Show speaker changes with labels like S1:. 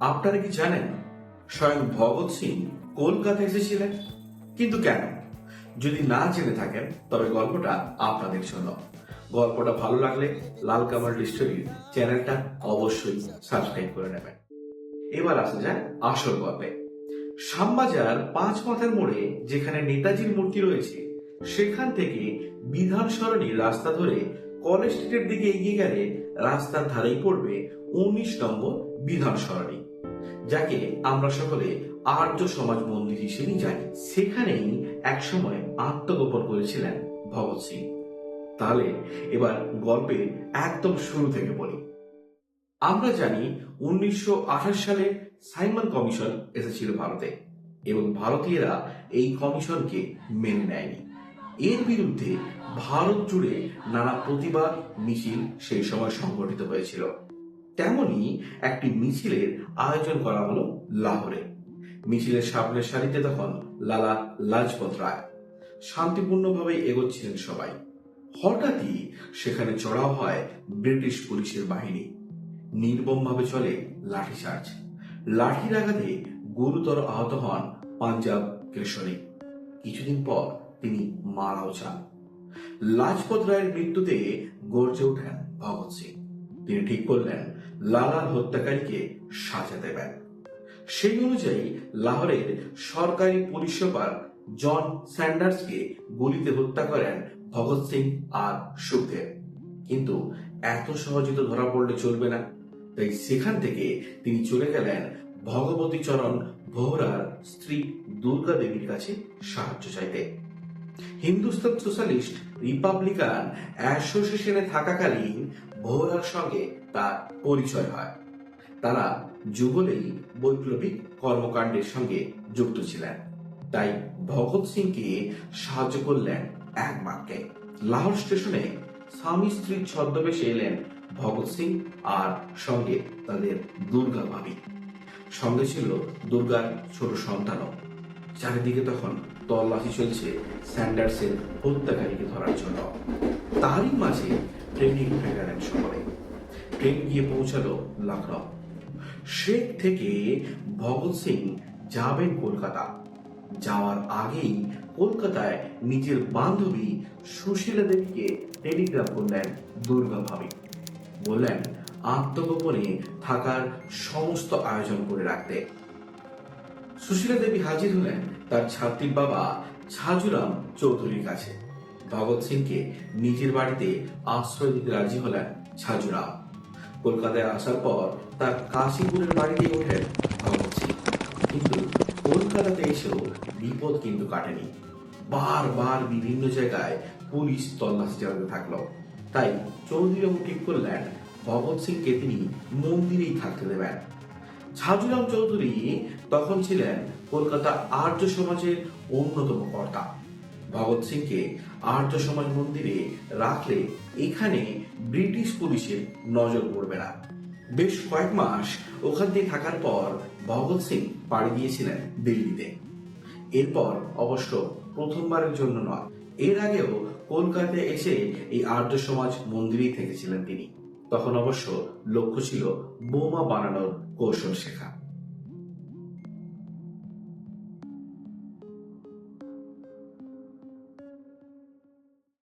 S1: আপনারা কি জানেন স্বয়ং ভগৎ সিং কলকাতা এসেছিলেন? কিন্তু কেন? যদি না জেনে থাকেন তবে গল্পটা আপনাদের জন্য। গল্পটা ভালো লাগলে লাল কামার স্টোরি চ্যানেলটা অবশ্যই সাবস্ক্রাইব করে নেবেন। এবার আসা যায় আসল গল্পে। শ্যামবাজার পাঁচ মাথার মোড়ে যেখানে নেতাজির মূর্তি রয়েছে, সেখান থেকে বিধান সরণির রাস্তা ধরে কলেজ স্ট্রিটের দিকে এগিয়ে গেলে রাস্তার ধারেই পড়বে 19 নম্বর বিধান সরণি, যাকে আমরা সকলে আর্য সমাজ মন্দির হিসেবেই জানি। সেখানেই একসময় আত্মগোপন করেছিলেন ভগৎ সিং। তাহলে এবার গল্পের একদম শুরু থেকে বলি। আমরা জানি 1928 সালে সাইমন কমিশন এসেছিল ভারতে, এবং ভারতীয়রা এই কমিশনকে মেনে নেয়নি। এর বিরুদ্ধে ভারত জুড়ে নানা প্রতিবাদ মিছিল সেই সময় সংগঠিত হয়েছিল। তেমনি একটি মিছিলের আয়োজন করা হলো লাহোরে। মিছিলের সামনের সারিতে তখন লালা লাজপত রায়। শান্তিপূর্ণভাবে এগোচ্ছিলেন সবাই। হঠাৎই সেখানে চড়াও হয় ব্রিটিশ পুলিশের বাহিনী। নির্মমভাবে চলে লাঠিচার্জ। লাঠির আঘাতে গুরুতর আহত হন পাঞ্জাব কেশরী। কিছুদিন পর তিনি মারাও যান। লাজপত রায়ের মৃত্যুতে গর্জে ওঠেন ভগৎ সিং। তিনি ঠিক করলেন লালার হত্যাকারীকে সাজা দেবেন। সেই অনুযায়ী লাহোরের সরকারি পুলিশ সুপার জন স্যান্ডার্সকে গুলিতে হত্যা করেন ভগৎ সিং আর সুখদেব। কিন্তু এত সহজে তো ধরা পড়লে চলবে না, তাই সেখান থেকে তিনি চলে গেলেন ভগবতী চরণ ভোহরার স্ত্রী দুর্গা দেবীর কাছে সাহায্য চাইতে। হিন্দুস্তান সোশ্যালিস্ট রিপাবলিকান অ্যাসোসিয়েশনে থাকাকালীন ভোহরার সঙ্গে তার পরিচয় হয়। তারা যুগলেই বৈপ্লবিক কর্মকাণ্ডের সঙ্গে যুক্ত ছিলেন। তাই ভগৎ সিংকে সাহায্য করলেন এক বাক্যে। লাহোর স্টেশনে স্বামী স্ত্রীর ছদ্মবেশে এলেন ভগৎ সিং আর সঙ্গে তাদের দুর্গা ভাবি। সঙ্গে ছিল দুর্গার ছোট সন্তানও। চারিদিকে তখন তল্লাশি চলছে স্যান্ডার্সের হত্যাকারীকে ধরার জন্য। তারই মাঝে ট্রেনে উঠে গেলেন সকলে। ট্রেন গিয়ে পৌঁছালো লখনৌ। সেখ থেকে ভগৎ সিং যাবেন কলকাতা। যাওয়ার আগেই কলকাতায় নিজের বান্ধবী সুশীলা দেবীকে টেলিগ্রাম করলেন দুর্গা ভাবি। বললেন আত্মগোপনে থাকার সমস্ত আয়োজন করে রাখতে। সুশীলা দেবী হাজির হলেন তার ছাত্রীর বাবা ছাজুরাম চৌধুরীর কাছে। ভগৎ সিংকে নিজের বাড়িতে আশ্রয় দিতে রাজি হলেন ছাজুরাম। কলকাতায় আসার পর তার কাশীপুরের বাড়িতে ওঠেন ভগৎ সিং। কিন্তু কলকাতাতে এসেও বিপদ কিন্তু কাটেনি। বারবার বিভিন্ন জায়গায় পুলিশ তল্লাশি চালাতে থাকলো। তাই চৌধুরীবাবু ঠিক করলেন ভগৎ সিংকে তিনি মন্দিরেই থাকতে দেবেন। ছাজুরাম চৌধুরী তখন ছিলেন কলকাতা আর্য সমাজের অন্যতম কর্তা। ভগৎ সিংকে আর্য সমাজ মন্দিরে রাখলে এখানে ব্রিটিশ পুলিশের নজর পড়বে না। বেশ কয়েক মাস ওখান দিয়ে থাকার পর ভগৎ সিং পাড়ি দিয়েছিলেন দিল্লিতে। এরপর অবশ্য প্রথমবারের জন্য নয়, এর আগেও কলকাতায় এসে এই আর্য সমাজ মন্দিরেই থেকেছিলেন তিনি। তখন অবশ্য লক্ষ্য ছিল বোমা বানানোর কৌশল শেখা।